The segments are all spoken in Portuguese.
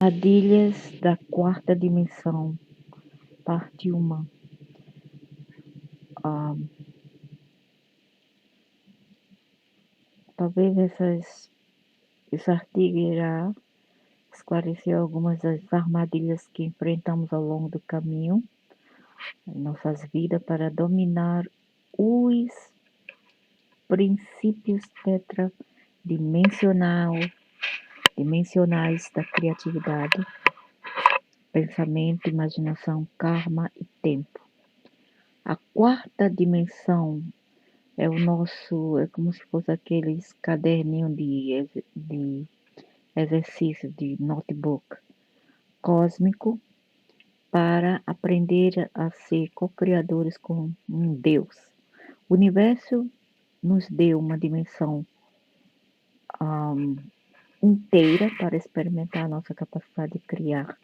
Armadilhas da quarta dimensão, parte 1. Ah, talvez esse artigo irá esclarecer algumas das armadilhas que enfrentamos ao longo do caminho em nossas vidas para dominar os princípios dimensionais da criatividade, pensamento, imaginação, karma e tempo. A quarta dimensão é como se fosse aqueles caderninhos de exercício de notebook cósmico para aprender a ser co-criadores com um Deus. O universo nos deu uma dimensão inteira para experimentar a nossa capacidade de criar.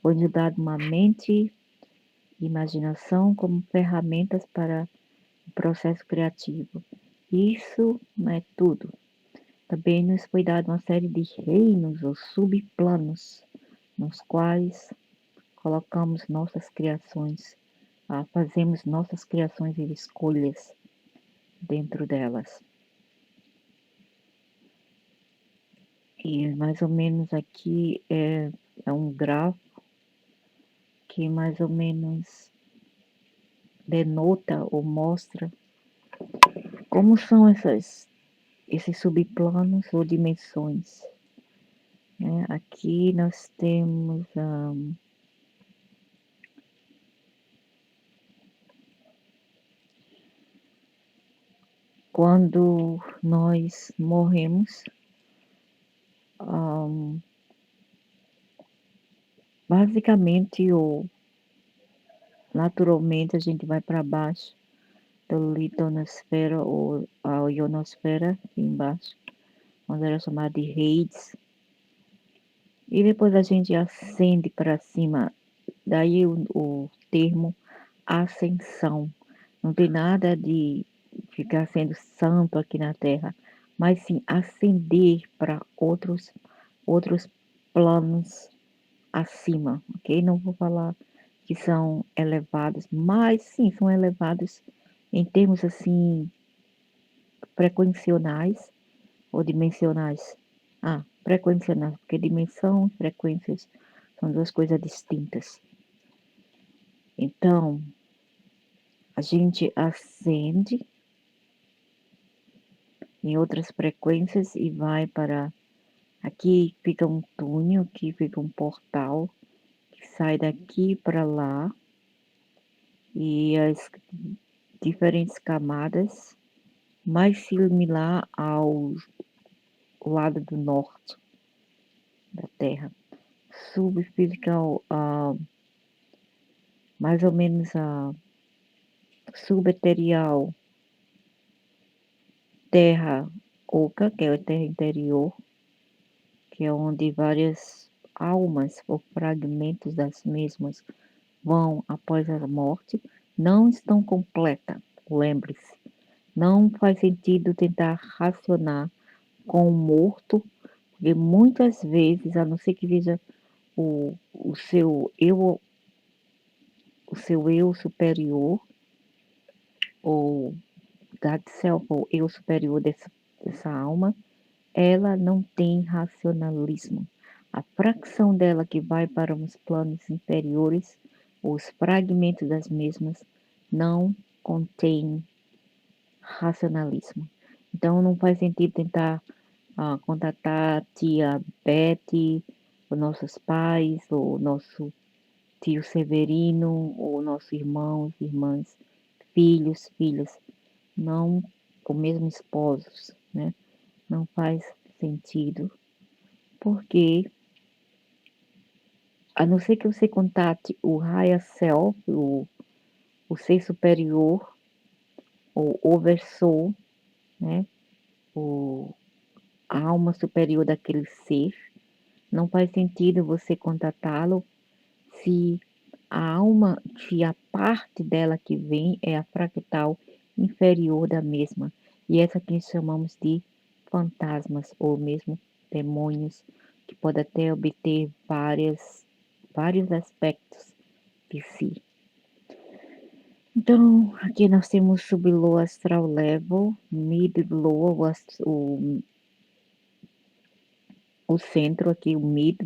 Foi-nos dado uma mente e imaginação como ferramentas para o processo criativo. Isso não é tudo. Também nos foi dado uma série de reinos ou subplanos, nos quais colocamos nossas criações, fazemos nossas criações e escolhas dentro delas. E mais ou menos aqui é um gráfico que mais ou menos denota ou mostra como são esses subplanos ou dimensões. Né? Aqui nós temos quando nós morremos, basicamente ou naturalmente a gente vai para baixo do litonosfera ou a ionosfera aqui embaixo, onde era chamada de Hades, e depois a gente ascende para cima, daí o termo ascensão. Não tem nada de ficar sendo santo aqui na Terra, mas sim ascender para outros planos acima, ok? Não vou falar que são elevados, mas sim, são elevados em termos assim frequencionais ou dimensionais. Frequencionais, porque dimensão e frequências são duas coisas distintas. Então, a gente ascende em outras frequências e vai para. Aqui fica um túnel, aqui fica um portal que sai daqui para lá e as diferentes camadas mais similar ao lado do norte da Terra. Subfísica, mais ou menos a subeterial, terra oca, que é a terra interior, que é onde várias almas ou fragmentos das mesmas vão após a morte, não estão completas. Lembre-se, não faz sentido tentar racionar com o morto, porque muitas vezes, a não ser que veja o seu eu superior, ou God Self, ou eu superior dessa alma, ela não tem racionalismo. A fração dela que vai para os planos inferiores, os fragmentos das mesmas, não contém racionalismo. Então não faz sentido tentar contatar a tia Betty, os nossos pais, ou nosso tio Severino, ou nossos irmãos, irmãs, filhos, filhas, não, ou mesmo esposos, né? Não faz sentido, porque a não ser que você contate o higher self, o ser superior, o oversoul, né? A alma superior daquele ser, não faz sentido você contatá-lo se se a parte dela que vem é a fractal inferior da mesma. E essa que chamamos de fantasmas ou mesmo demônios que pode até obter vários aspectos de si. Então, aqui nós temos sublow astral level, mid low, o centro aqui, o mid,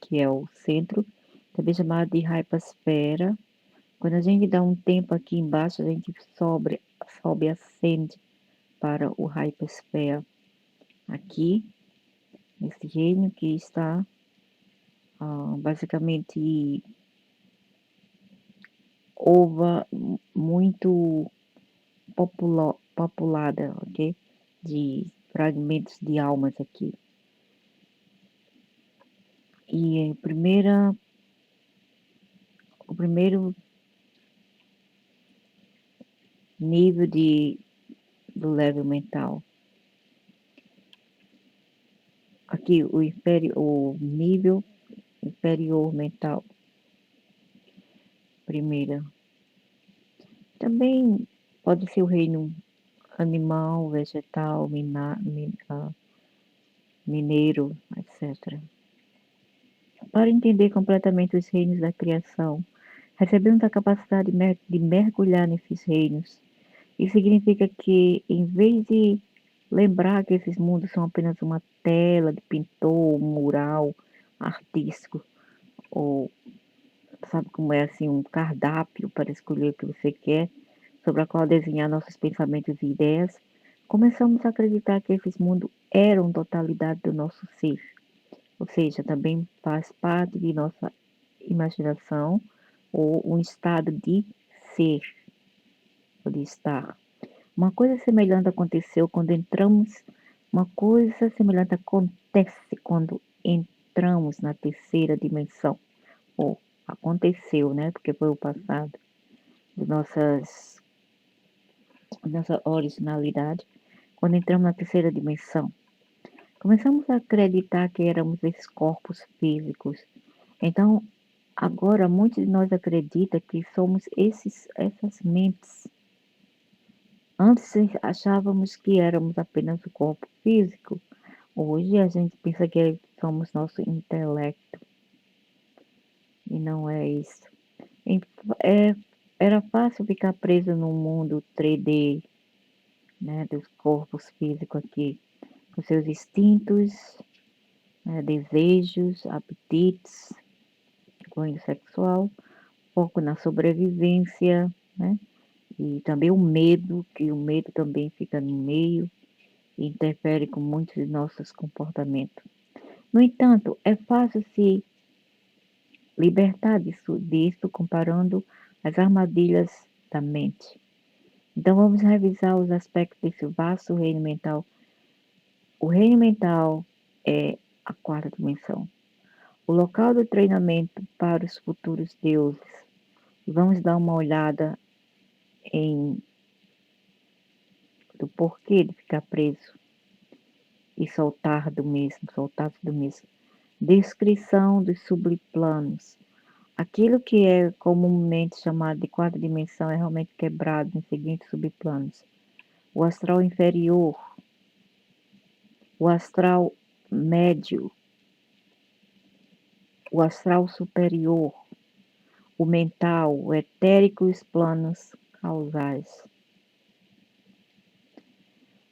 que é o centro, também chamado de hypersfera. Quando a gente dá um tempo aqui embaixo, a gente sobe ascende para o hypersfera. Aqui, nesse reino que está basicamente muito populada, ok? De fragmentos de almas aqui. E o primeiro nível do level mental. Aqui, o nível inferior mental. Primeira. Também pode ser o reino animal, vegetal, mineiro, etc. Para entender completamente os reinos da criação, recebemos a capacidade de mergulhar nesses reinos. Isso significa que, em vez de lembrar que esses mundos são apenas uma tela de pintor, um mural artístico, ou sabe como é assim, um cardápio para escolher o que você quer, sobre a qual desenhar nossos pensamentos e ideias, começamos a acreditar que esses mundos eram totalidade do nosso ser, ou seja, também faz parte de nossa imaginação ou um estado de ser, ou de estar. Uma coisa semelhante aconteceu quando entramos, uma coisa semelhante acontece quando entramos na terceira dimensão, ou aconteceu, né? Porque foi o passado de nossa originalidade, quando entramos na terceira dimensão. Começamos a acreditar que éramos esses corpos físicos. Então, agora muitos de nós acreditam que somos essas mentes. Antes achávamos que éramos apenas o corpo físico. Hoje a gente pensa que somos nosso intelecto. E não é isso. É, era fácil ficar preso no mundo 3D, né, dos corpos físicos aqui, com seus instintos, né, desejos, apetites, cunho sexual, foco na sobrevivência, né, e também o medo, que o medo também fica no meio e interfere com muitos de nossos comportamentos. No entanto, é fácil se libertar disso comparando as armadilhas da mente. Então vamos revisar os aspectos desse vasto reino mental. O reino mental é a quarta dimensão, o local do treinamento para os futuros deuses. Vamos dar uma olhada do porquê de ficar preso e soltar-se do mesmo. Descrição dos subplanos. Aquilo que é comumente chamado de quarta dimensão é realmente quebrado nos seguintes subplanos: o astral inferior, o astral médio, o astral superior, o mental, o etérico e os planos causais.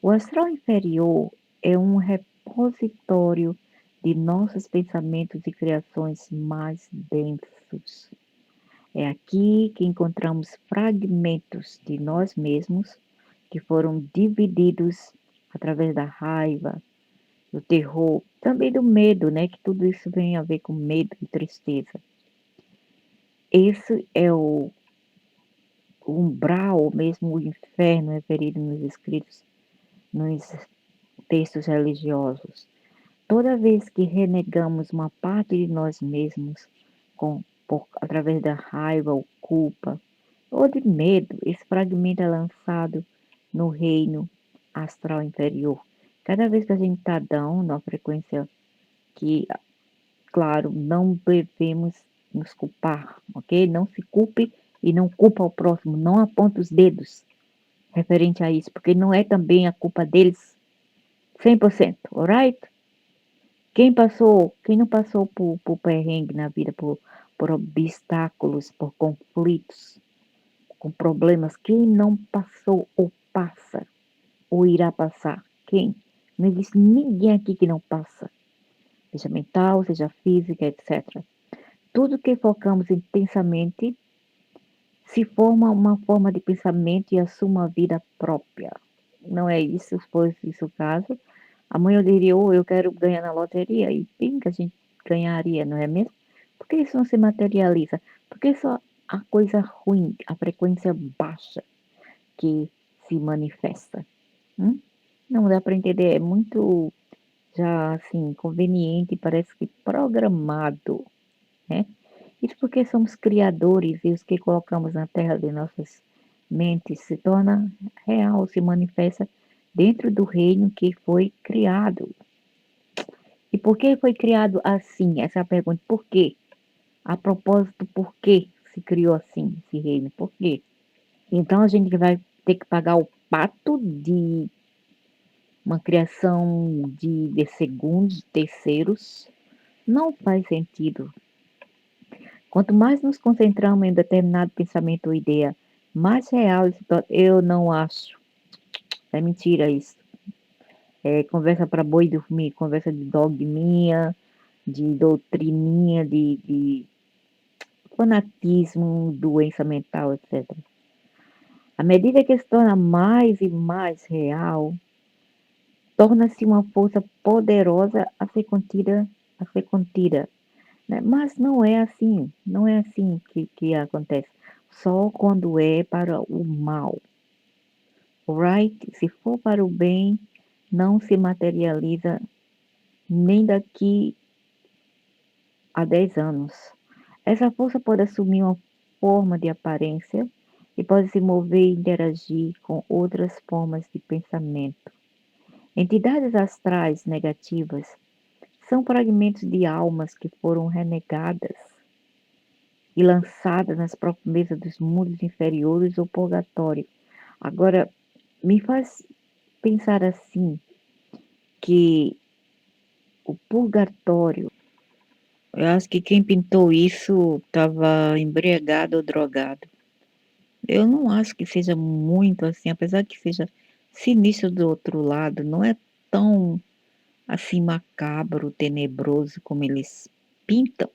O astral inferior é um repositório de nossos pensamentos e criações mais densos. É aqui que encontramos fragmentos de nós mesmos que foram divididos através da raiva, do terror, também do medo, né? Que tudo isso tem a ver com medo e tristeza. Esse é o umbral, ou mesmo o inferno referido nos escritos, nos textos religiosos. Toda vez que renegamos uma parte de nós mesmos através da raiva ou culpa, ou de medo, esse fragmento é lançado no reino astral inferior. Cada vez que a gente está down, na frequência que, claro, não devemos nos culpar, ok? Não se culpe e não culpa o próximo, não aponta os dedos referente a isso, porque não é também a culpa deles 100%, alright? Quem não passou por perrengue na vida, por obstáculos, por conflitos, com problemas, quem não passou ou passa, ou irá passar? Quem? Não existe ninguém aqui que não passa, seja mental, seja física, etc. Tudo que focamos intensamente se forma uma forma de pensamento e assume uma vida própria. Não é isso, se fosse isso o caso. Amanhã eu diria, oh, eu quero ganhar na loteria, e bem que a gente ganharia, não é mesmo? Por que isso não se materializa? Porque só a coisa ruim, a frequência baixa que se manifesta. Hum? Não dá para entender, é muito já assim, conveniente, parece que programado, né? Isso porque somos criadores e os que colocamos na terra de nossas mentes se torna real, se manifesta dentro do reino que foi criado. E por que foi criado assim? Essa é a pergunta. Por quê? A propósito, por que se criou assim esse reino? Por quê? Então a gente vai ter que pagar o pato de uma criação de segundos, terceiros. Não faz sentido. Quanto mais nos concentramos em determinado pensamento ou ideia, mais real se torna. Eu não acho. É mentira isso. É conversa para boi dormir, conversa de dogminha, de doutrininha, de fanatismo, doença mental, etc. À medida que se torna mais e mais real, torna-se uma força poderosa a ser contida, né? Mas não é assim, não é assim que acontece. Só quando é para o mal, right? Se for para o bem, não se materializa nem daqui a 10 anos. Essa força pode assumir uma forma de aparência e pode se mover e interagir com outras formas de pensamento. Entidades astrais negativas são fragmentos de almas que foram renegadas e lançadas nas profundezas dos mundos inferiores ou purgatório. Agora, me faz pensar assim, que o purgatório, eu acho que quem pintou isso estava embriagado ou drogado. Eu não acho que seja muito assim, apesar que seja sinistro do outro lado, não é tão assim macabro, tenebroso como eles pintam,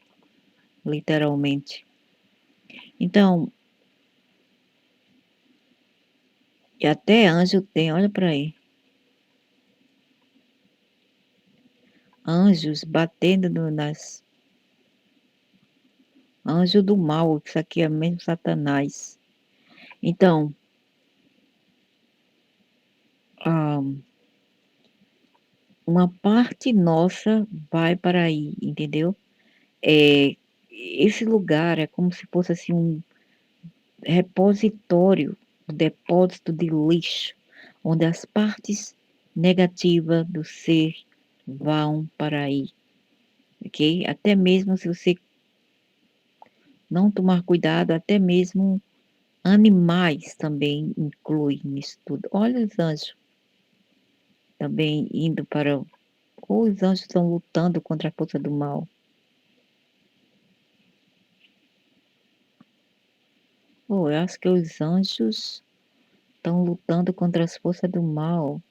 literalmente. Então, e até anjo tem, olha para aí. Anjos batendo nas. Anjo do mal, isso aqui é mesmo Satanás. Então, ah, uma parte nossa vai para aí, entendeu? É, esse lugar é como se fosse assim um repositório, um depósito de lixo, onde as partes negativas do ser vão para aí, ok? Até mesmo se você não tomar cuidado, até mesmo animais também inclui nisso tudo. Olha os anjos também indo para. Os anjos estão lutando contra a força do mal. Oh, eu acho que os anjos estão lutando contra as forças do mal.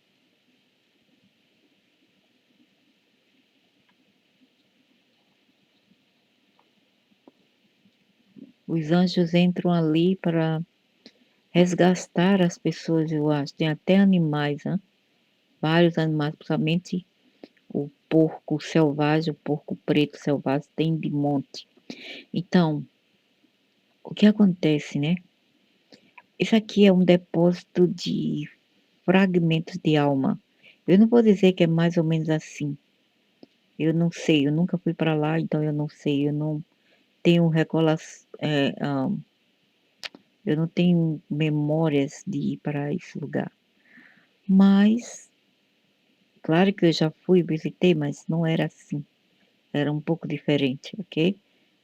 Os anjos entram ali para resgatar as pessoas, eu acho. Tem até animais, né? Vários animais, principalmente o porco selvagem, o porco preto selvagem, tem de monte. Então, o que acontece, né? Isso aqui é um depósito de fragmentos de alma. Eu não vou dizer que é mais ou menos assim. Eu não sei, eu nunca fui para lá, então eu não sei, eu não tenho eu não tenho memórias de ir para esse lugar. Mas, claro que eu já fui, visitei, mas não era assim. Era um pouco diferente, ok?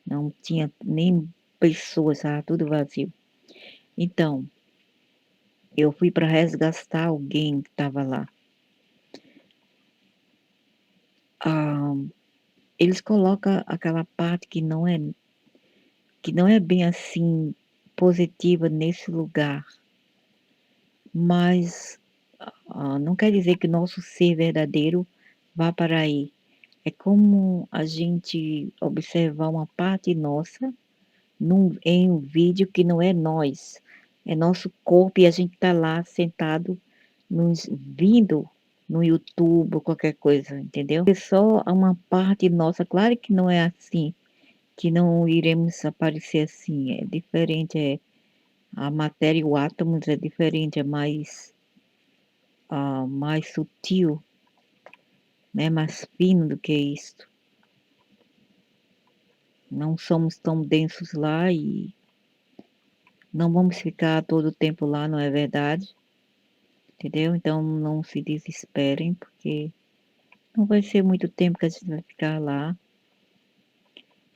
Não tinha nem pessoas, estava tudo vazio. Então, eu fui para resgatar alguém que estava lá. ah, eles colocam aquela parte que não é bem assim positiva nesse lugar, mas não quer dizer que o nosso ser verdadeiro vá para aí. É como a gente observar uma parte nossa em um vídeo que não é nós, é nosso corpo e a gente está lá sentado nos vindo no YouTube ou qualquer coisa, entendeu? É só uma parte nossa, claro que não é assim, que não iremos aparecer assim, é diferente, a matéria e o átomos é diferente, é mais sutil, né, mais fino do que isto. Não somos tão densos lá e não vamos ficar todo o tempo lá, não é verdade? Entendeu? Então não se desesperem, porque não vai ser muito tempo que a gente vai ficar lá.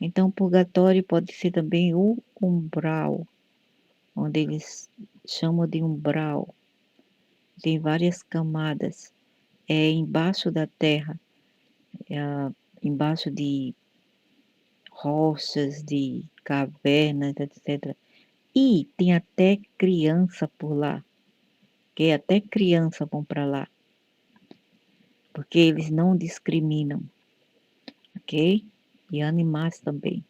Então, o purgatório pode ser também o umbral, onde eles chamam de umbral. Tem várias camadas. É embaixo da terra, embaixo de rochas, de cavernas, etc. E tem até criança por lá, que até criança vão para lá, porque eles não discriminam, ok? E animais também.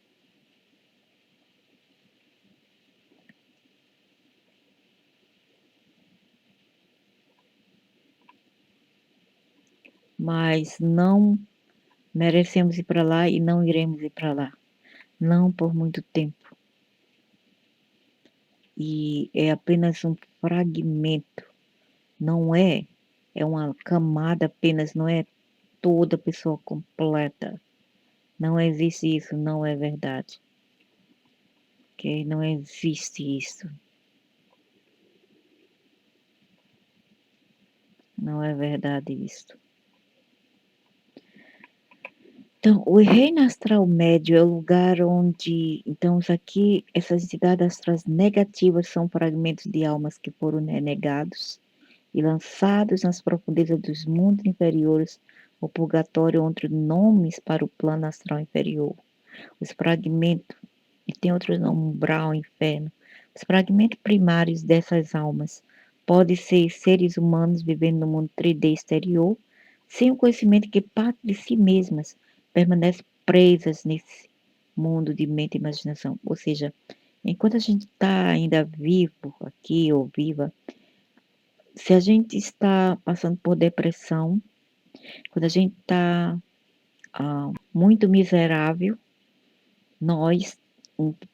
Mas não merecemos ir para lá e não iremos ir para lá. Não por muito tempo. E é apenas um fragmento. Não é, é uma camada apenas, não é toda pessoa completa. Não existe isso, não é verdade. Ok? Não existe isso. Não é verdade isso. Então, o reino astral médio é o lugar onde, então, isso aqui, essas entidades astrais negativas são fragmentos de almas que foram renegados e lançados nas profundezas dos mundos inferiores, o purgatório, outros nomes para o plano astral inferior. Os fragmentos, e tem outros nomes, umbral, inferno. Os fragmentos primários dessas almas podem ser seres humanos vivendo no mundo 3D exterior, sem o conhecimento que parte de si mesmas permanece presas nesse mundo de mente e imaginação. Ou seja, enquanto a gente está ainda vivo aqui ou viva, se a gente está passando por depressão, quando a gente está muito miserável, nós,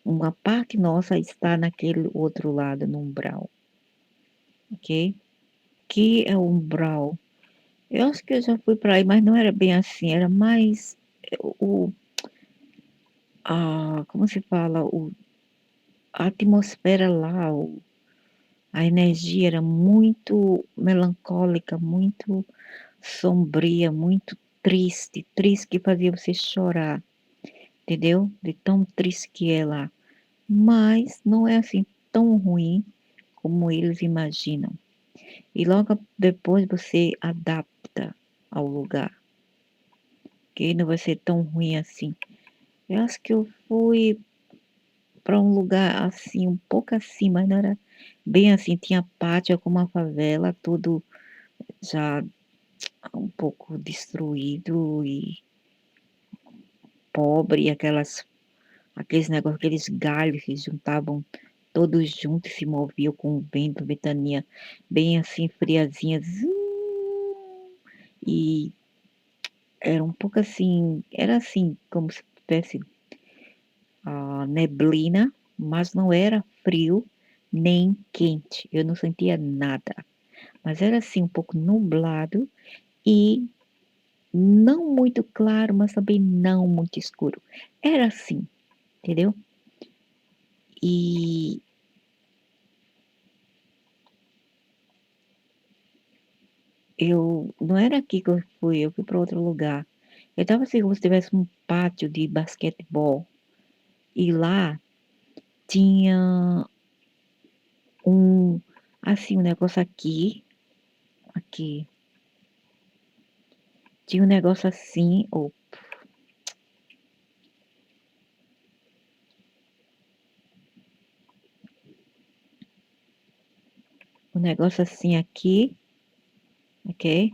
uma parte nossa está naquele outro lado, no umbral, ok? Que é o umbral. Eu acho que eu já fui para aí, mas não era bem assim, era mais o, como se fala, a atmosfera lá, a energia era muito melancólica, muito sombria, muito triste, triste que fazia você chorar, entendeu? De tão triste que é lá. Mas não é assim tão ruim como eles imaginam. E logo depois você adapta ao lugar, que não vai ser tão ruim assim. Eu acho que eu fui para um lugar assim, um pouco assim, mas não era bem assim, tinha pátio com uma favela, tudo já um pouco destruído e pobre, aqueles negócios, aqueles galhos que se juntavam todos juntos e se moviam com o vento, ventania bem assim, friazinha. E era um pouco assim, era assim, como se tivesse neblina, mas não era frio nem quente. Eu não sentia nada. Mas era assim, um pouco nublado e não muito claro, mas também não muito escuro. Era assim, entendeu? E eu não era aqui que eu fui para outro lugar. Eu estava assim como se tivesse um pátio de basquetebol. E lá tinha assim, um negócio aqui, Tinha um negócio assim, ou um negócio assim aqui, ok?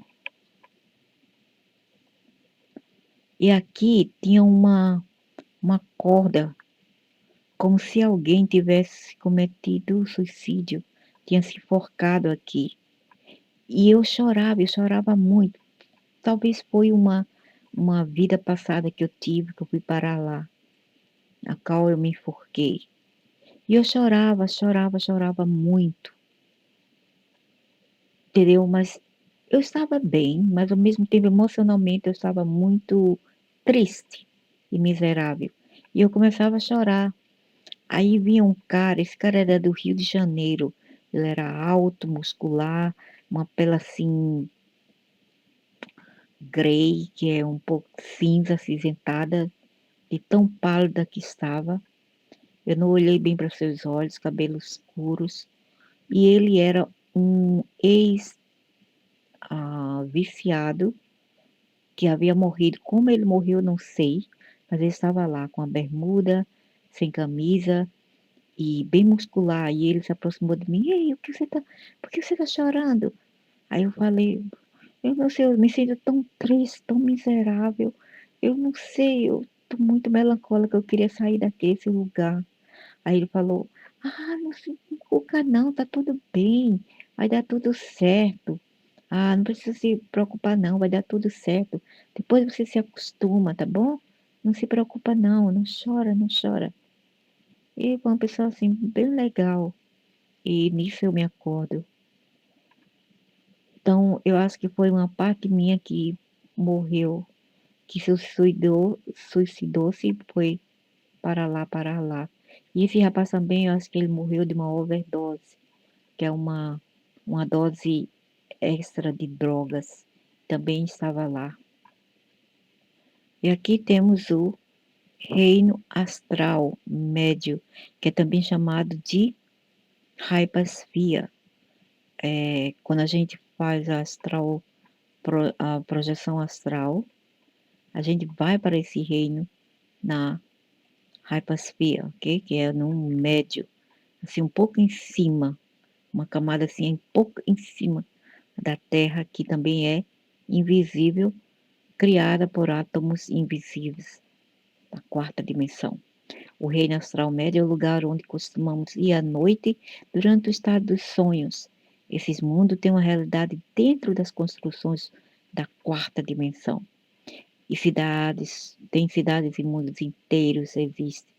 E aqui tinha uma corda, como se alguém tivesse cometido suicídio, tinha se enforcado aqui. E eu chorava muito. Talvez foi uma vida passada que eu tive, que eu fui parar lá, a qual eu me enforquei. E eu chorava, chorava, chorava muito, entendeu? Mas eu estava bem, mas ao mesmo tempo, emocionalmente, eu estava muito triste e miserável. E eu começava a chorar. Aí vinha um cara, esse cara era do Rio de Janeiro. Ele era alto, muscular, uma pele assim, grey, que é um pouco cinza, acinzentada, de tão pálida que estava. Eu não olhei bem para seus olhos, cabelos escuros. E ele era um ex-viciado que havia morrido. Como ele morreu, não sei, mas ele estava lá com a bermuda, sem camisa e bem muscular. E ele se aproximou de mim. Ei, por que você está chorando? Aí eu falei, eu não sei, eu me sinto tão triste, tão miserável. Eu não sei, eu estou muito melancólica, eu queria sair desse lugar. Aí ele falou, não se preocupa não, tá tudo bem, vai dar tudo certo. Não precisa se preocupar não, vai dar tudo certo. Depois você se acostuma, tá bom? Não se preocupa não, não chora, não chora. E foi uma pessoa assim, bem legal. E nisso eu me acordo. Então, eu acho que foi uma parte minha que morreu, que se suicidou-se foi para lá. E esse rapaz também, eu acho que ele morreu de uma overdose, que é uma dose extra de drogas. Também estava lá. E aqui temos o reino astral médio, que é também chamado de hypasphere. Quando a gente faz a projeção astral, a gente vai para esse reino na hypasphere, ok? Que é num médio, assim, um pouco em cima, uma camada assim, um pouco em cima da Terra, que também é invisível, criada por átomos invisíveis, da quarta dimensão. O reino astral médio é o lugar onde costumamos ir à noite durante o estado dos sonhos. Esses mundos têm uma realidade dentro das construções da quarta dimensão. Tem cidades e mundos inteiros existem.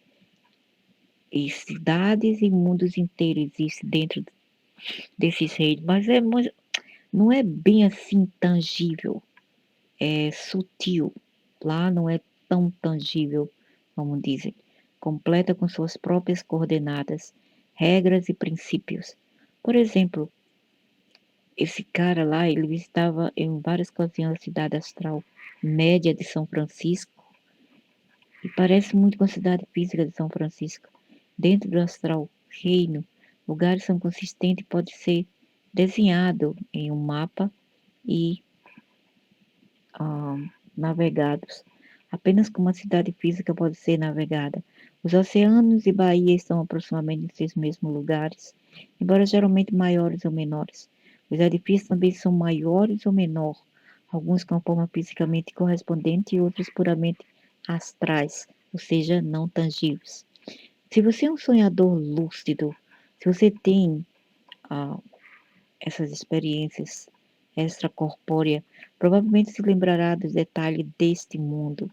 E cidades e mundos inteiros existem dentro desses reinos, mas não é bem assim tangível, é sutil. Lá não é tão tangível, como dizem. Completa com suas próprias coordenadas, regras e princípios. Por exemplo, esse cara lá, ele visitava em várias ocasiões a cidade astral média de São Francisco e parece muito com a cidade física de São Francisco. Dentro do astral reino, lugares são consistentes e pode ser desenhado em um mapa e ah, navegados. Apenas como a cidade física pode ser navegada. Os oceanos e baías estão aproximadamente nesses mesmos lugares, embora geralmente maiores ou menores. Os edifícios também são maiores ou menores, alguns com forma fisicamente correspondente e outros puramente astrais, ou seja, não tangíveis. Se você é um sonhador lúcido, se você tem ah, essas experiências extracorpóreas, provavelmente se lembrará dos detalhes deste mundo.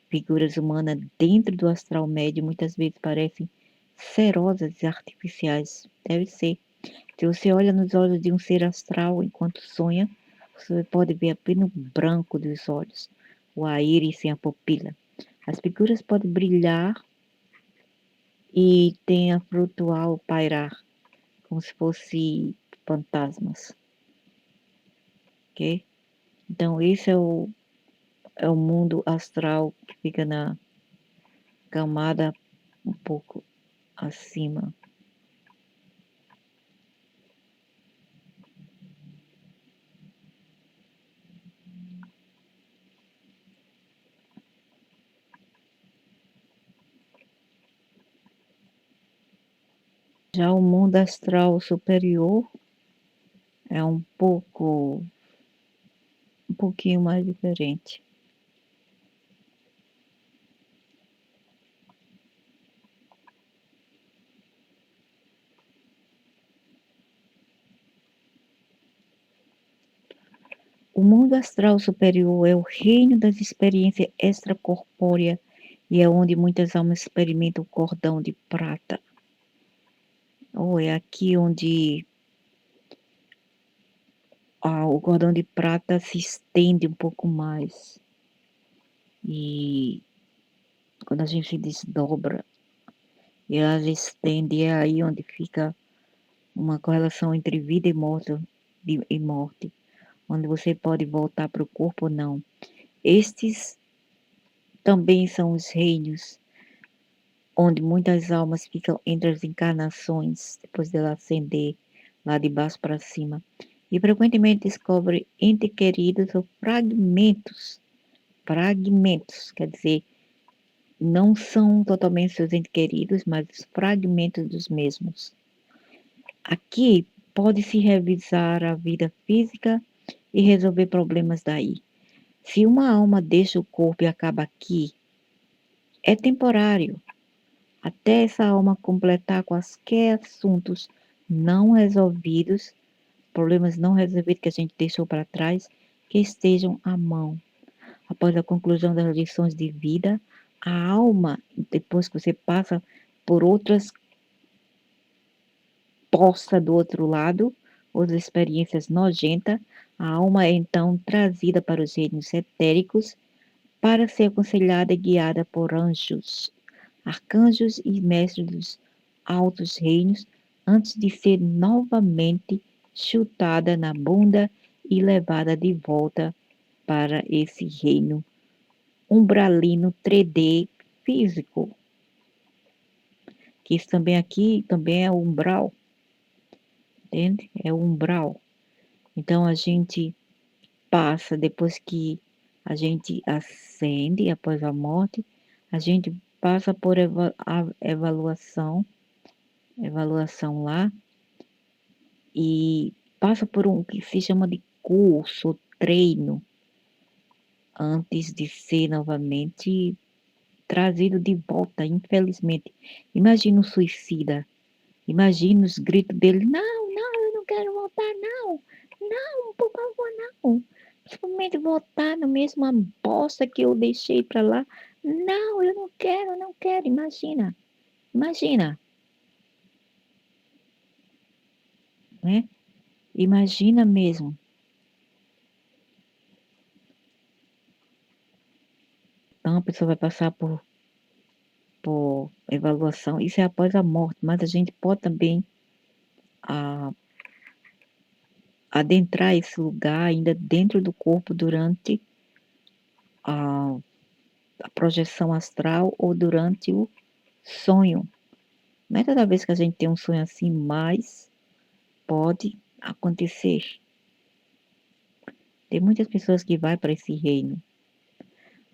Figuras humanas dentro do astral médio muitas vezes parecem serosas e artificiais. Deve ser. Se você olha nos olhos de um ser astral enquanto sonha, você pode ver apenas o branco dos olhos, o a íris sem a pupila. As figuras podem brilhar e têm a flutuar ou pairar, como se fossem fantasmas, ok? Então, esse é o mundo astral que fica na camada um pouco acima. Já o mundo astral superior é um pouquinho mais diferente. O mundo astral superior é o reino das experiências extracorpóreas e é onde muitas almas experimentam o cordão de prata. Ou é aqui onde o cordão de prata se estende um pouco mais. E quando a gente desdobra, e ela se estende, é aí onde fica uma correlação entre vida e morte, onde você pode voltar para o corpo ou não. Estes também são os reinos onde muitas almas ficam entre as encarnações, depois dela ascender lá de baixo para cima, e frequentemente descobre entes queridos ou fragmentos, quer dizer, não são totalmente seus entes queridos, mas os fragmentos dos mesmos. Aqui pode-se revisar a vida física e resolver problemas daí. Se uma alma deixa o corpo e acaba aqui, é temporário, até essa alma completar quaisquer assuntos não resolvidos, problemas não resolvidos que a gente deixou para trás, que estejam à mão. Após a conclusão das lições de vida, a alma, depois que você passa por outras poça do outro lado, outras experiências nojentas, a alma é então trazida para os reinos etéricos para ser aconselhada e guiada por anjos, arcanjos e mestres dos altos reinos, antes de ser novamente chutada na bunda e levada de volta para esse reino umbralino 3D físico, que isso também aqui também é o umbral, entende? É o umbral. Então a gente passa, depois que a gente ascende após a morte, a gente passa por a evaluação lá, e passa por um que se chama de curso, treino, antes de ser novamente trazido de volta, infelizmente. Imagina o suicida, imagina os gritos dele, não, não, eu não quero voltar, não, não, por favor, não. Simplesmente voltar na mesma bosta que eu deixei para lá. Não, eu não quero, não quero. Imagina, imagina, né? Imagina mesmo. Então a pessoa vai passar por evaluação. Isso é após a morte, mas a gente pode também ah, adentrar esse lugar ainda dentro do corpo durante a, a projeção astral ou durante o sonho. Não é toda vez que a gente tem um sonho assim, mas pode acontecer. Tem muitas pessoas que vão para esse reino,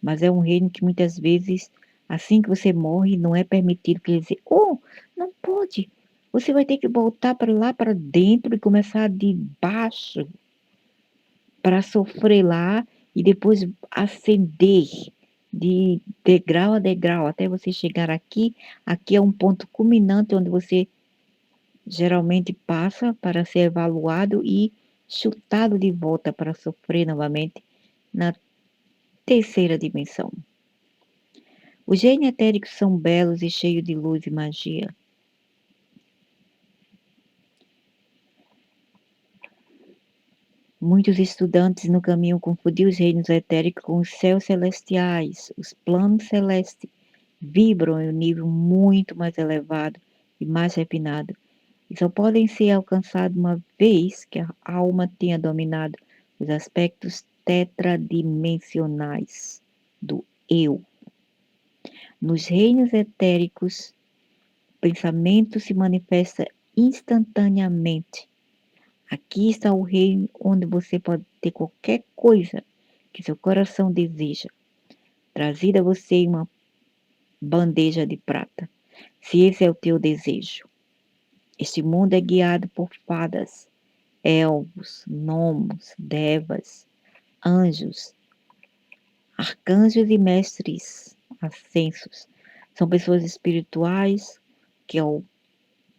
mas é um reino que muitas vezes, assim que você morre, não é permitido que eles dizem, oh, não pode, você vai ter que voltar para lá para dentro e começar de baixo para sofrer lá e depois ascender de degrau a degrau até você chegar aqui. Aqui é um ponto culminante onde você geralmente passa para ser evaluado e chutado de volta para sofrer novamente na terceira dimensão. Os genes etéricos são belos e cheios de luz e magia. Muitos estudantes no caminho confundiam os reinos etéricos com os céus celestiais. Os planos celestes vibram em um nível muito mais elevado e mais refinado, e só podem ser alcançados uma vez que a alma tenha dominado os aspectos tetradimensionais do eu. Nos reinos etéricos, o pensamento se manifesta instantaneamente. Aqui está o reino onde você pode ter qualquer coisa que seu coração deseja, trazida a você em uma bandeja de prata, se esse é o teu desejo. Este mundo é guiado por fadas, elfos, gnomos, devas, anjos, arcanjos e mestres ascensos. São pessoas espirituais que, ao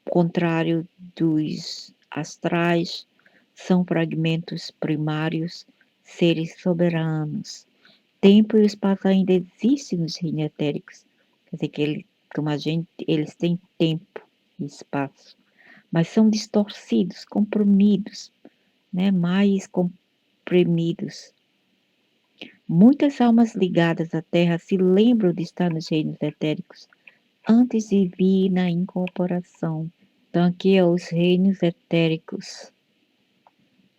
contrário dos astrais, são fragmentos primários, seres soberanos. Tempo e espaço ainda existem nos reinos etéricos. Quer dizer que como a gente, eles têm tempo e espaço, mas são distorcidos, comprimidos, né? Mais comprimidos. Muitas almas ligadas à Terra se lembram de estar nos reinos etéricos antes de vir na incorporação. Então, aqui é os reinos etéricos,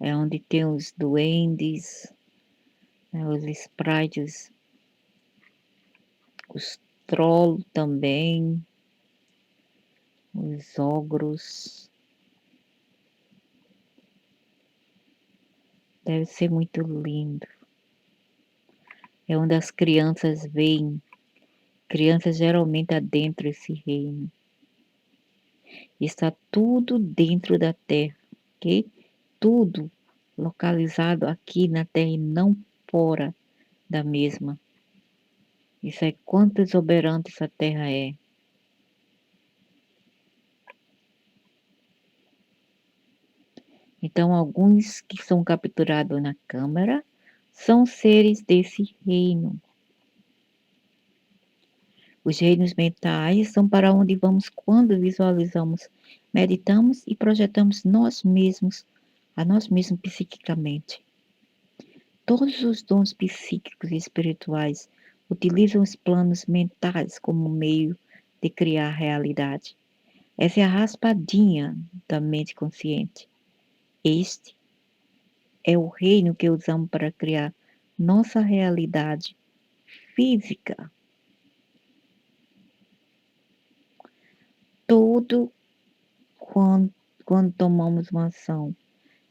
é onde tem os duendes, né, os sprites, os trolls também, os ogros. Deve ser muito lindo. É onde as crianças veem. Crianças geralmente adentram esse reino. Está tudo dentro da Terra, ok? Tudo localizado aqui na Terra e não fora da mesma. Isso é quanto exuberante essa Terra é. Então, alguns que são capturados na câmara são seres desse reino. Os reinos mentais são para onde vamos quando visualizamos, meditamos e projetamos a nós mesmos psiquicamente. Todos os dons psíquicos e espirituais utilizam os planos mentais como meio de criar realidade. Essa é a raspadinha da mente consciente. Este é o reino que usamos para criar nossa realidade física. Todo quando, quando tomamos uma ação,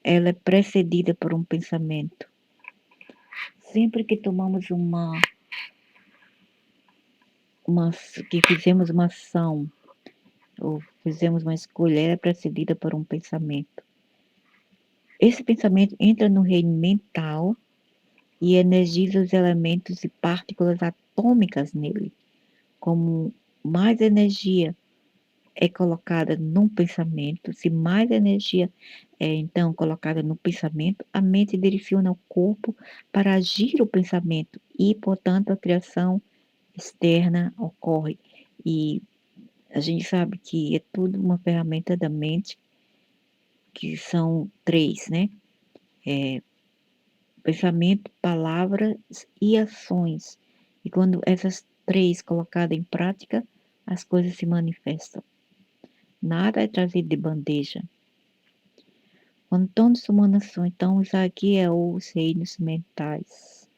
ela é precedida por um pensamento. Sempre que tomamos que fizemos uma ação ou fizemos uma escolha, ela é precedida por um pensamento. Esse pensamento entra no reino mental e energiza os elementos e partículas atômicas nele. Como mais energia é colocada num pensamento, se mais energia é então colocada no pensamento, a mente direciona o corpo para agir o pensamento e, portanto, a criação externa ocorre. E a gente sabe que é tudo uma ferramenta da mente, que são três, né? Pensamento, palavras e ações. E quando essas três colocadas em prática, as coisas se manifestam. Nada é trazido de bandeja. Quando todos humanos são, então isso aqui é os reinos mentais.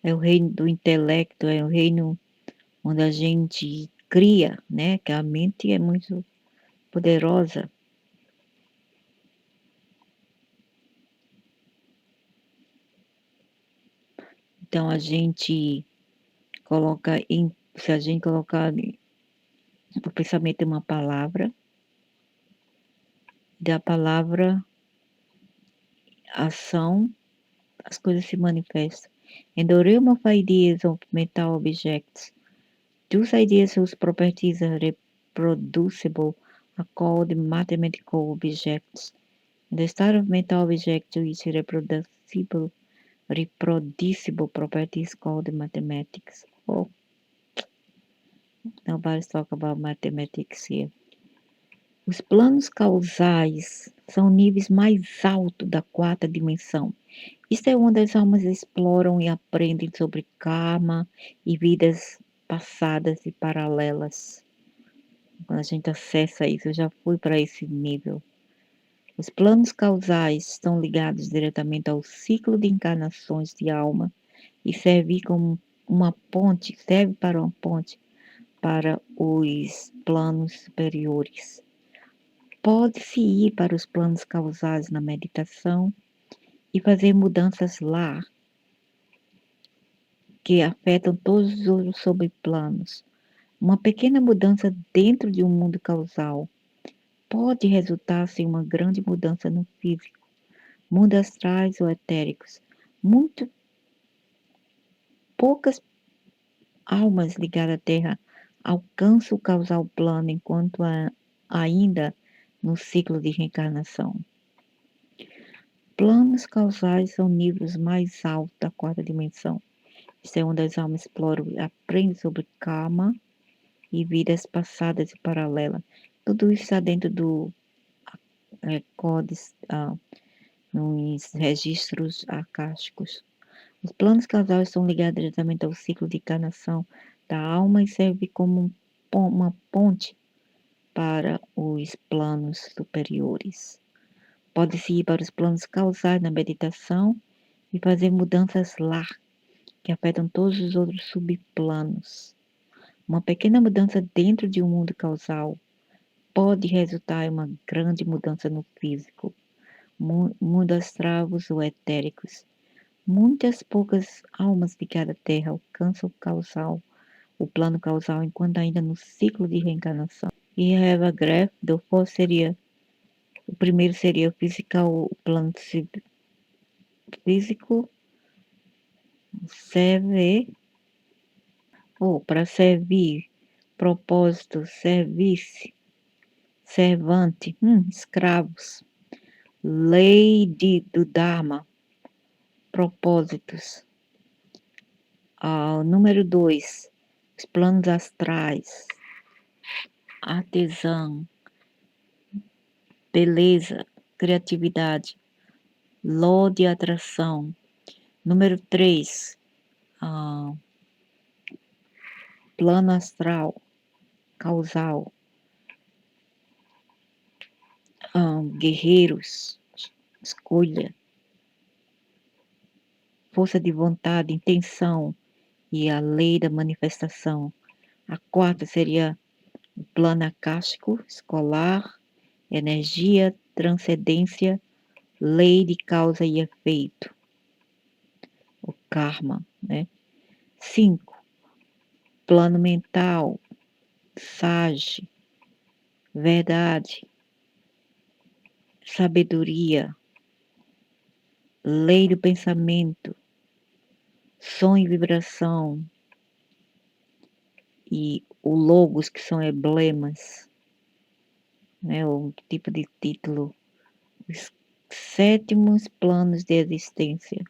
É o reino do intelecto, é o reino onde a gente cria, né? Que a mente é muito poderosa. Então a gente se a gente colocar o pensamento em uma palavra, da palavra ação, as coisas se manifestam. In the realm of ideas of mental objects, those ideas whose properties are reproducible are called mathematical objects. In the state of mental object which reproducible properties called mathematics. Oh, nobody's talk about mathematics here. Os planos causais são níveis mais altos da quarta dimensão. Isso é onde as almas exploram e aprendem sobre karma e vidas passadas e paralelas. Quando a gente acessa isso, eu já fui para esse nível. Os planos causais estão ligados diretamente ao ciclo de encarnações de alma e serve para uma ponte para os planos superiores. Pode-se ir para os planos causais na meditação e fazer mudanças lá que afetam todos os outros subplanos. Uma pequena mudança dentro de um mundo causal pode resultar em uma grande mudança no físico, mundos astrais ou etéricos. Muito poucas almas ligadas à Terra alcançam o causal plano enquanto ainda no ciclo de reencarnação. Planos causais são níveis mais altos da quarta dimensão. Isso é onde as almas exploram e aprendem sobre karma e vidas passadas e paralelas. Tudo isso está dentro do codes, nos registros acásticos. Os planos causais estão ligados diretamente ao ciclo de encarnação da alma e servem como uma ponte para os planos superiores. Pode-se ir para os planos causais na meditação e fazer mudanças lá, que afetam todos os outros subplanos. Uma pequena mudança dentro de um mundo causal pode resultar em uma grande mudança no físico, mundo astrais ou etéricos. Muitas poucas almas ligadas à Terra alcançam o plano causal, enquanto ainda no ciclo de reencarnação. E Eva Graf, do seria o primeiro seria o plano físico, serve, ou para servir, propósito, serviço, servante, escravos, lei do Dharma, propósitos. Número 2, os planos astrais, artesão, beleza, criatividade, ló de atração. Número 3, plano astral, causal, guerreiros, escolha, força de vontade, intenção e a lei da manifestação. A quarta seria o plano acástico, escolar, energia, transcendência, lei de causa e efeito, o karma, né? 5, plano mental, sage, verdade, sabedoria, lei do pensamento, som e vibração, e o logos, que são emblemas, né? O tipo de título, os 7 planos de existência.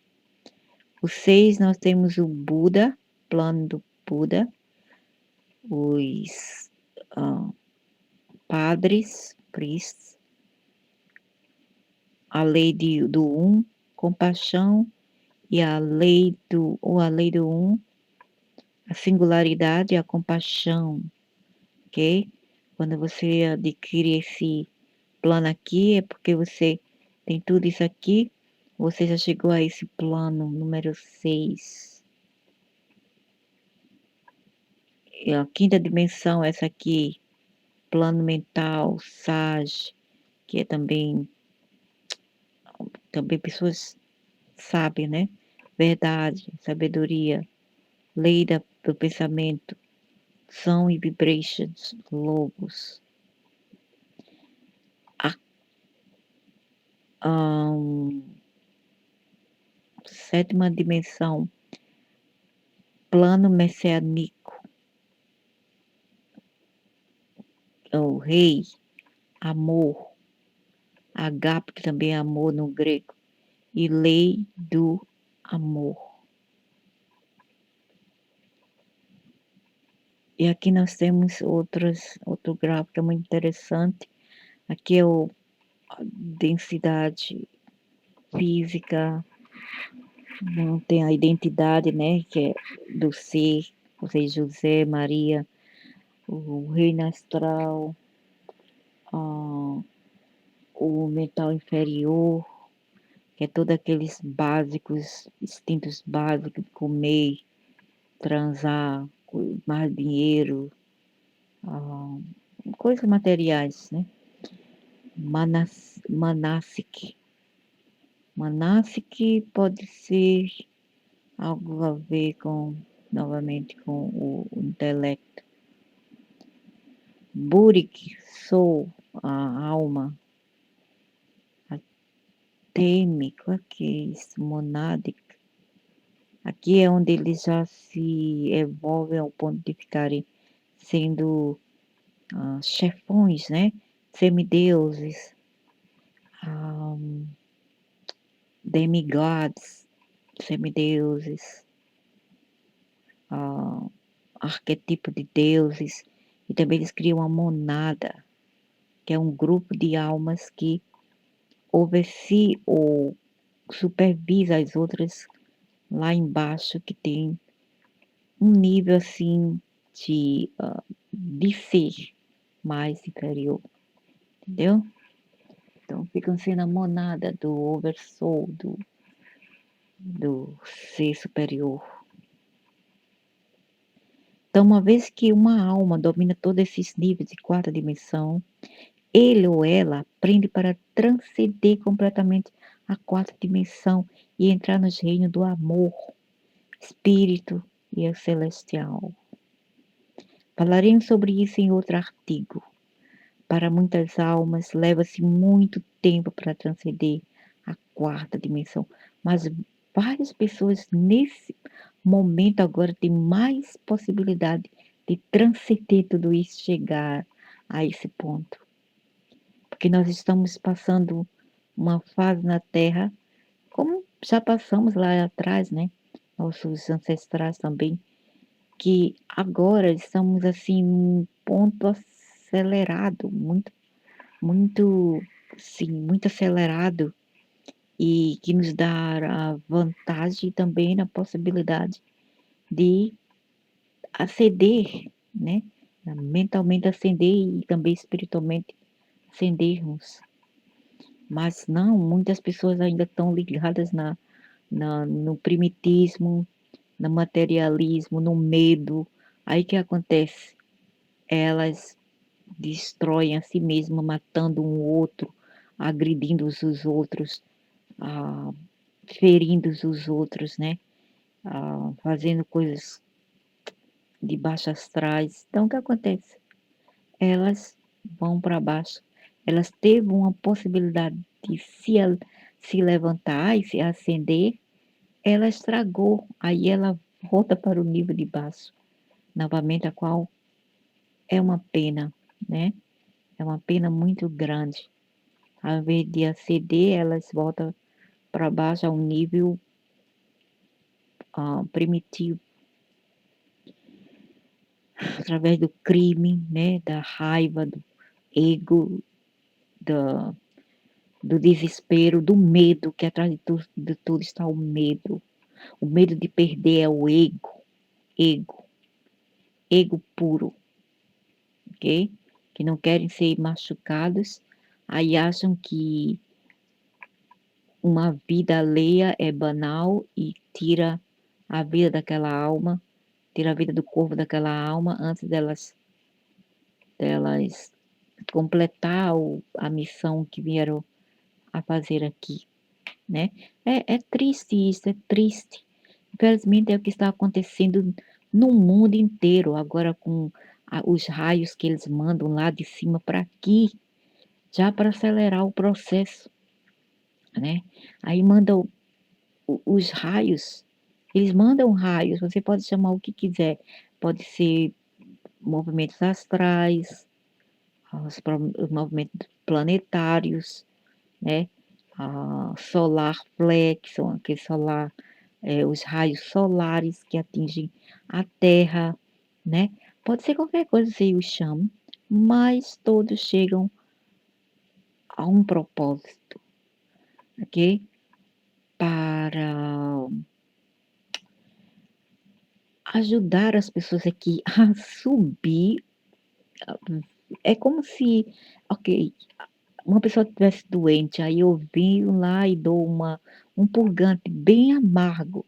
Os 6 nós temos o Buda, plano do Buda, os padres, priests, a lei do compaixão, e a lei do a singularidade, a compaixão, ok? Quando você adquire esse plano aqui, é porque você tem tudo isso aqui, você já chegou a esse plano número 6. E a quinta dimensão, essa aqui, plano mental, SAG, que é também pessoas sabem, né? Verdade, sabedoria, lei do pensamento, sound e vibrations, logos. A sétima dimensão, plano messiânico, o rei, amor, agape, que também é amor no grego, e lei do amor. E aqui nós temos outro gráfico que é muito interessante. Aqui é a densidade física, não tem a identidade, né, que é do ser, ou seja, José, Maria, o reino astral, o mental inferior, que é todos aqueles básicos, instintos básicos, comer, transar, mais dinheiro, coisas materiais, né? Manasik. Manasik pode ser algo a ver novamente, com o intelecto. Burik, sou, a alma atêmica, que é isso, monádica. Aqui é onde eles já se evolvem ao ponto de ficarem sendo chefões, né? Semideuses, ah, demigods, semideuses, ah, arquetipo de deuses. E também eles criam a monada, que é um grupo de almas que oversee ou supervisa as outras lá embaixo, que tem um nível assim de ser mais inferior, entendeu? Então ficam sendo a monada do oversoul, do ser superior. Então, uma vez que uma alma domina todos esses níveis de quarta dimensão, ele ou ela aprende para transcender completamente a quarta dimensão e entrar nos reinos do amor, espírito e o celestial. Falaremos sobre isso em outro artigo. Para muitas almas, leva-se muito tempo para transcender a quarta dimensão, mas várias pessoas nesse momento agora têm mais possibilidade de transcender tudo isso, chegar a esse ponto. Porque nós estamos passando uma fase na Terra, como já passamos lá atrás, né? Nossos ancestrais também, que agora estamos assim, um ponto acelerado, muito, sim, muito acelerado e que nos dá a vantagem também na possibilidade de ascender, né? Mentalmente ascender e também espiritualmente ascendermos. Mas não, muitas pessoas ainda estão ligadas no primitismo, no materialismo, no medo. Aí o que acontece? Elas destroem a si mesmas, matando um outro, agredindo os outros, ah, ferindo os outros, né? Fazendo coisas de baixo astrais. Então, o que acontece? Elas vão para baixo. Elas teve uma possibilidade de se levantar e se acender, ela estragou. Aí ela volta para o nível de baixo. Novamente, a qual é uma pena, né? É uma pena muito grande. Ao invés de aceder, elas voltam para baixo a um nível primitivo, através do crime, né, da raiva, do ego, da, do desespero, do medo, que atrás de tudo está o medo. O medo de perder é o ego, ego puro, ok? Que não querem ser machucados, aí acham que uma vida alheia é banal e tira a vida daquela alma, tira a vida do corpo daquela alma antes delas completar a missão que vieram a fazer aqui, né? É triste isso, é triste. Infelizmente é o que está acontecendo no mundo inteiro, agora com os raios que eles mandam lá de cima para aqui, já para acelerar o processo, né? Aí mandam os raios, eles mandam raios, você pode chamar o que quiser, pode ser movimentos astrais, os movimentos planetários, né? Solar flex, são aqueles os raios solares que atingem a Terra, né? Pode ser qualquer coisa que eu chamo, mas todos chegam a um propósito, ok? Para ajudar as pessoas aqui a subir. É como se, ok, uma pessoa estivesse doente, aí eu venho lá e dou um purgante bem amargo.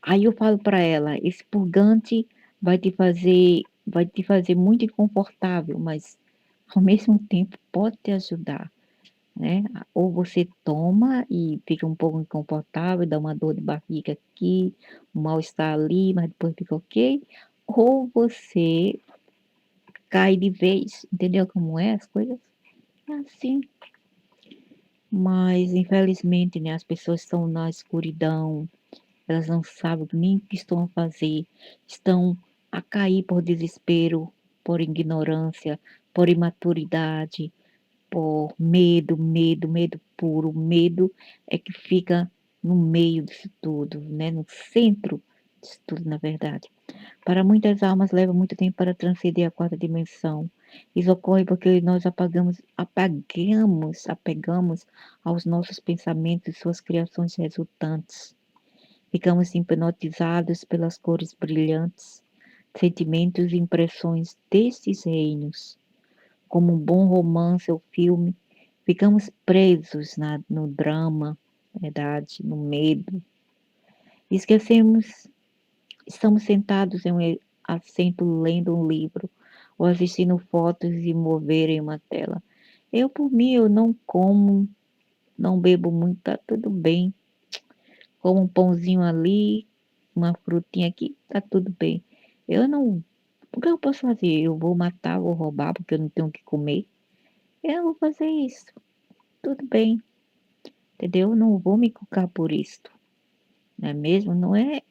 Aí eu falo para ela, esse purgante vai te fazer muito inconfortável, mas ao mesmo tempo pode te ajudar, né? Ou você toma e fica um pouco inconfortável, dá uma dor de barriga aqui, um mal-estar ali, mas depois fica ok. Ou você cai de vez, entendeu como é as coisas? É assim. Mas, infelizmente, né, as pessoas estão na escuridão, elas não sabem nem o que estão a fazer, estão a cair por desespero, por ignorância, por imaturidade, por medo, medo, medo puro. Medo é que fica no meio disso tudo, né? No centro disso tudo, na verdade. Para muitas almas leva muito tempo para transcender a quarta dimensão. Isso ocorre porque nós apegamos aos nossos pensamentos e suas criações resultantes. Ficamos hipnotizados pelas cores brilhantes, sentimentos e impressões destes reinos. Como um bom romance ou filme, ficamos presos no drama, verdade, no medo. Esquecemos, estamos sentados em um assento lendo um livro ou assistindo fotos e mover em uma tela. Eu, por mim, eu não como, não bebo muito, tá tudo bem. Como um pãozinho ali, uma frutinha aqui, tá tudo bem. Eu não. O que eu posso fazer? Eu vou matar, vou roubar porque eu não tenho o que comer. Eu não vou fazer isso. Tudo bem, entendeu? Eu não vou me culpar por isto, não é mesmo? Não é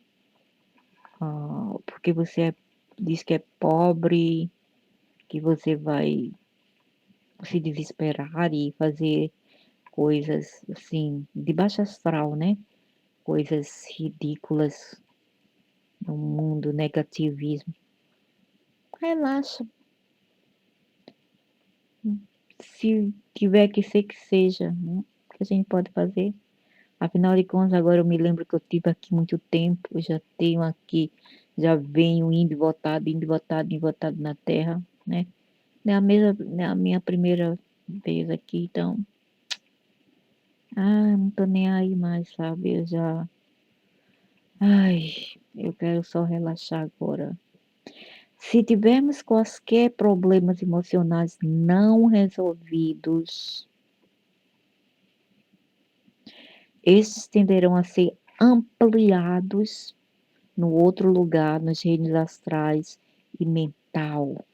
porque você diz que é pobre, que você vai se desesperar e fazer coisas assim, de baixo astral, né? Coisas ridículas no mundo, negativismo. Relaxa. Se tiver que seja, né? O que a gente pode fazer? Afinal de contas, agora eu me lembro que eu tive aqui muito tempo, eu já tenho aqui, já venho indo e voltado, indo e voltado na terra, né? Não é a minha primeira vez aqui, então, não tô nem aí mais, sabe? Ai, eu quero só relaxar agora. Se tivermos quaisquer problemas emocionais não resolvidos, estes tenderão a ser ampliados no outro lugar, nos reinos astrais e mental,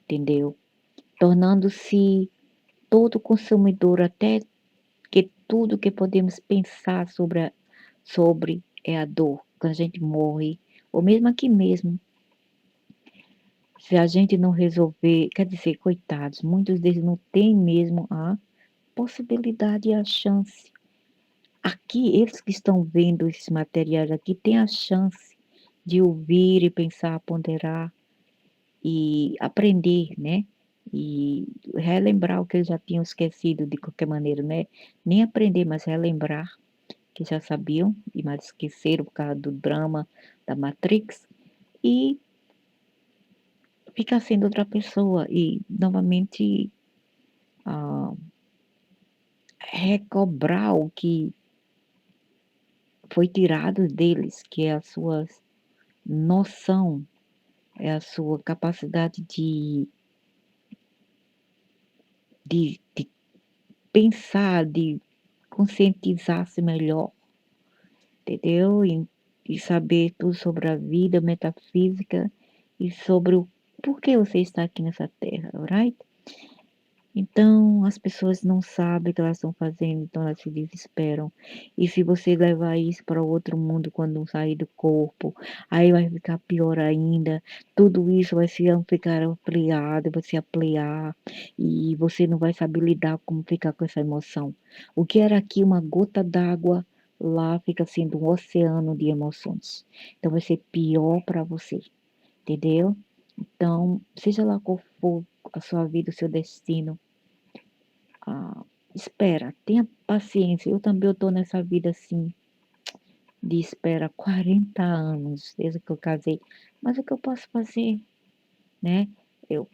entendeu? Tornando-se todo consumidor, até que tudo que podemos pensar sobre é a dor, quando a gente morre, ou mesmo aqui mesmo, se a gente não resolver, quer dizer, coitados, muitos deles não têm mesmo a possibilidade e a chance. Aqui, eles que estão vendo esses materiais aqui, têm a chance de ouvir e pensar, ponderar e aprender, né? E relembrar o que eles já tinham esquecido de qualquer maneira, né? Nem aprender, mas relembrar, que já sabiam, e mas esqueceram por causa do drama da Matrix, e ficar sendo outra pessoa e novamente ah, recobrar o que foi tirado deles, que é a sua noção, é a sua capacidade de pensar, de conscientizar-se melhor, entendeu? E saber tudo sobre a vida, metafísica e sobre o porquê você está aqui nessa terra, right? Então, as pessoas não sabem o que elas estão fazendo, então elas se desesperam. E se você levar isso para outro mundo quando sair do corpo, aí vai ficar pior ainda. Tudo isso ficar ampliado, vai se ampliar, e você não vai saber lidar como ficar com essa emoção. O que era aqui uma gota d'água, lá fica sendo um oceano de emoções. Então vai ser pior para você, entendeu? Então, seja lá qual for a sua vida, o seu destino, espera, tenha paciência. Eu também estou nessa vida assim, de espera, 40 anos desde que eu casei. Mas o que eu posso fazer, né? Eu,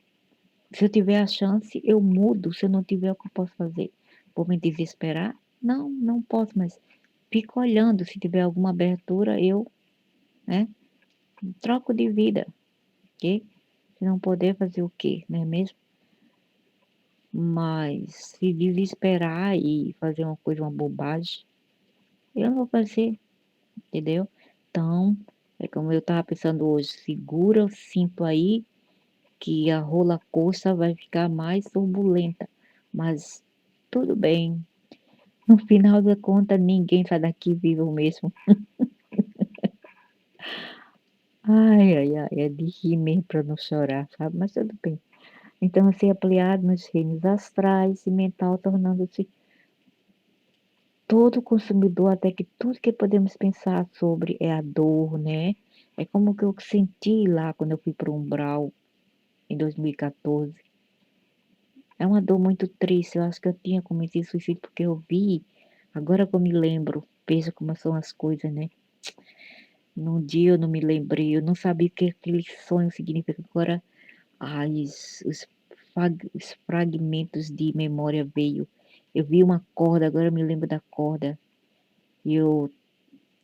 se eu tiver a chance, eu mudo. Se eu não tiver, o que eu posso fazer? Vou me desesperar? Não, não posso, mas fico olhando. Se tiver alguma abertura, eu, né, troco de vida, ok? Se não puder fazer o quê, não é mesmo? Mas se desesperar e fazer uma coisa, uma bobagem, eu não vou fazer, entendeu? Então, é como eu estava pensando hoje, segura o cinto aí que a roller coaster vai ficar mais turbulenta, mas tudo bem. No final da conta, ninguém sai daqui vivo mesmo. Ai, ai, ai, é de rir mesmo para não chorar, sabe? Mas tudo bem. Então, ser ampliado nos reinos astrais e mental, tornando-se todo consumidor, até que tudo que podemos pensar sobre é a dor, né? É como que eu senti lá quando eu fui para o umbral em 2014. É uma dor muito triste. Eu acho que eu tinha cometido suicídio porque eu vi, agora que eu me lembro, veja como são as coisas, né? Num dia eu não me lembrei, eu não sabia o que aquele sonho significa. Agora, os fragmentos de memória veio. Eu vi uma corda, agora eu me lembro da corda. E eu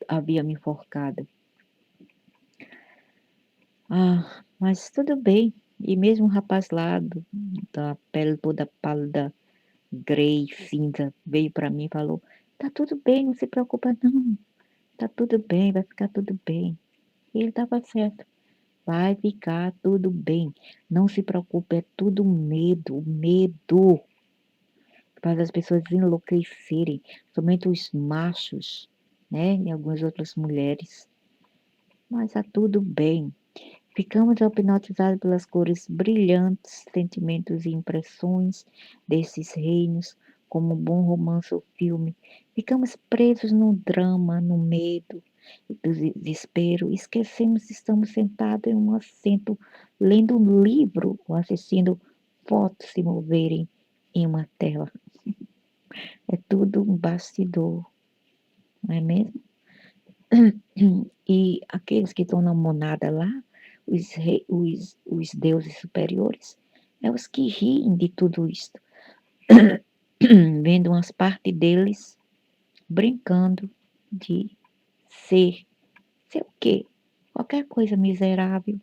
havia me enforcado. Ah, mas tudo bem. E mesmo o rapaz lá da pele toda pálida, grey, cinza, veio para mim e falou: tá tudo bem, não se preocupa não. Tá tudo bem, vai ficar tudo bem. E ele estava certo. Vai ficar tudo bem. Não se preocupe, é tudo medo, medo. Faz as pessoas enlouquecerem, somente os machos, né? E algumas outras mulheres. Mas tá tudo bem. Ficamos hipnotizados pelas cores brilhantes, sentimentos e impressões desses reinos, como um bom romance ou filme. Ficamos presos no drama, no medo, no desespero. Esquecemos que estamos sentados em um assento, lendo um livro ou assistindo fotos se moverem em uma tela. É tudo um bastidor, não é mesmo? E aqueles que estão na monada lá, os deuses superiores, é os que riem de tudo isto, vendo umas partes deles brincando de ser, ser o quê? Qualquer coisa miserável,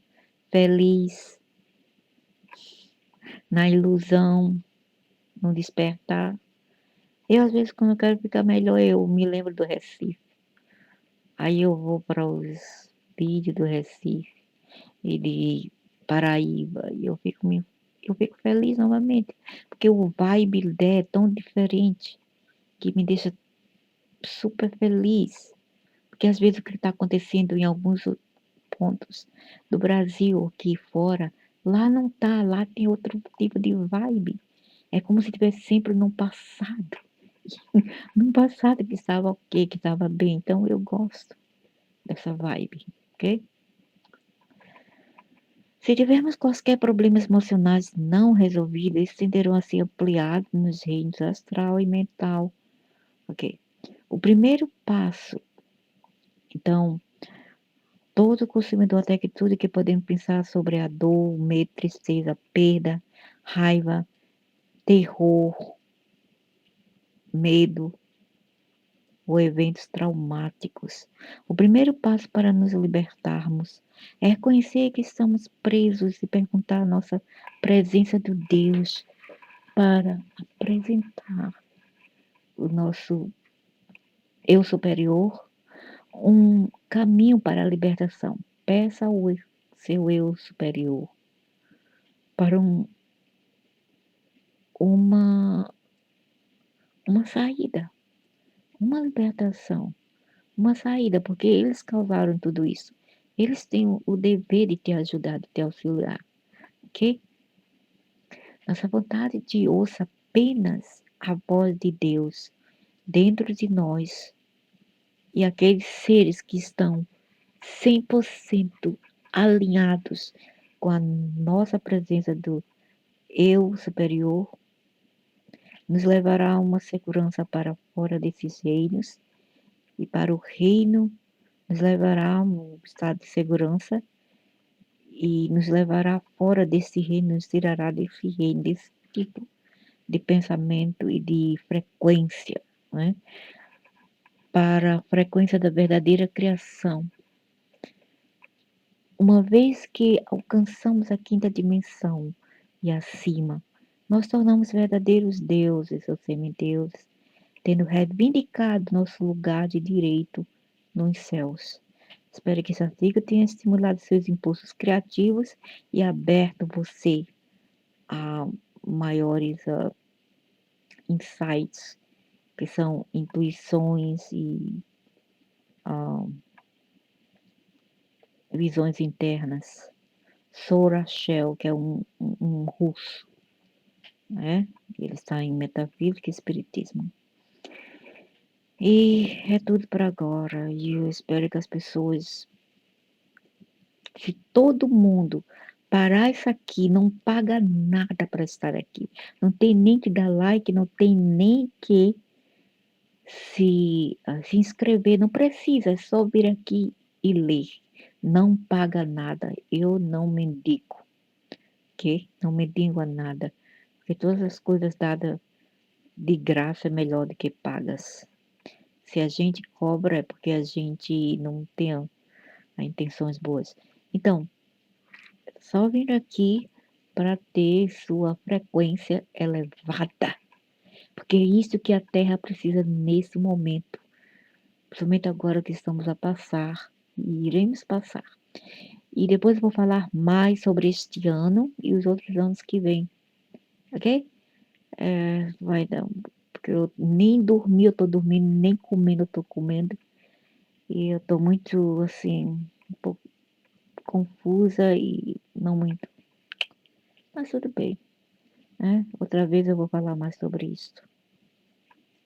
feliz, na ilusão, no despertar. Eu, às vezes, quando eu quero ficar melhor, eu me lembro do Recife. Aí eu vou para os vídeos do Recife e de Paraíba. E eu fico feliz novamente, porque o vibe dela é tão diferente que me deixa super feliz. Porque às vezes o que está acontecendo em alguns pontos do Brasil, aqui fora, lá não tá, lá tem outro tipo de vibe. É como se estivesse sempre no passado. No passado que estava ok, que estava bem. Então eu gosto dessa vibe, ok? Se tivermos quaisquer problemas emocionais não resolvidos, eles tenderão a ser ampliados nos reinos astral e mental. Ok. O primeiro passo, então, todo consumidor até que tudo que podemos pensar sobre a dor, medo, tristeza, perda, raiva, terror, medo ou eventos traumáticos. O primeiro passo para nos libertarmos é reconhecer que estamos presos e perguntar a nossa presença do Deus para apresentar o nosso eu superior um caminho para a libertação. Peça ao seu eu superior para uma, uma saída, uma libertação, uma saída, porque eles causaram tudo isso. Eles têm o dever de te ajudar, de te auxiliar, ok? Nossa vontade de ouça apenas a voz de Deus dentro de nós e aqueles seres que estão 100% alinhados com a nossa presença do eu superior, nos levará a uma segurança para fora desses reinos e para o reino nos levará a um estado de segurança e nos levará fora desse reino, nos tirará desse reino, desse tipo de pensamento e de frequência, né? Para a frequência da verdadeira criação. Uma vez que alcançamos a quinta dimensão e acima, nós tornamos verdadeiros deuses ou semideuses, tendo reivindicado nosso lugar de direito nos céus. Espero que esse artigo tenha estimulado seus impulsos criativos e aberto você a maiores insights, que são intuições e ah, visões internas. Sora Shell, que é um russo, né? Ele está em metafísica e espiritismo. E é tudo para agora. E eu espero que as pessoas, se todo mundo parar isso aqui, não paga nada para estar aqui. Não tem nem que dar like, não tem nem que se inscrever, não precisa, é só vir aqui e ler. Não paga nada. Eu não mendigo, ok? Não mendigo a nada. Porque todas as coisas dadas de graça é melhor do que pagas. Se a gente cobra é porque a gente não tem intenções boas. Então, só vir aqui para ter sua frequência elevada. Porque é isso que a Terra precisa nesse momento. Principalmente agora que estamos a passar e iremos passar. E depois eu vou falar mais sobre este ano e os outros anos que vêm. Ok? Vai dar. Porque eu nem dormi, eu tô dormindo, nem comendo, eu tô comendo. E eu tô muito, assim, um pouco confusa e não muito. Mas tudo bem, né? Outra vez eu vou falar mais sobre isso.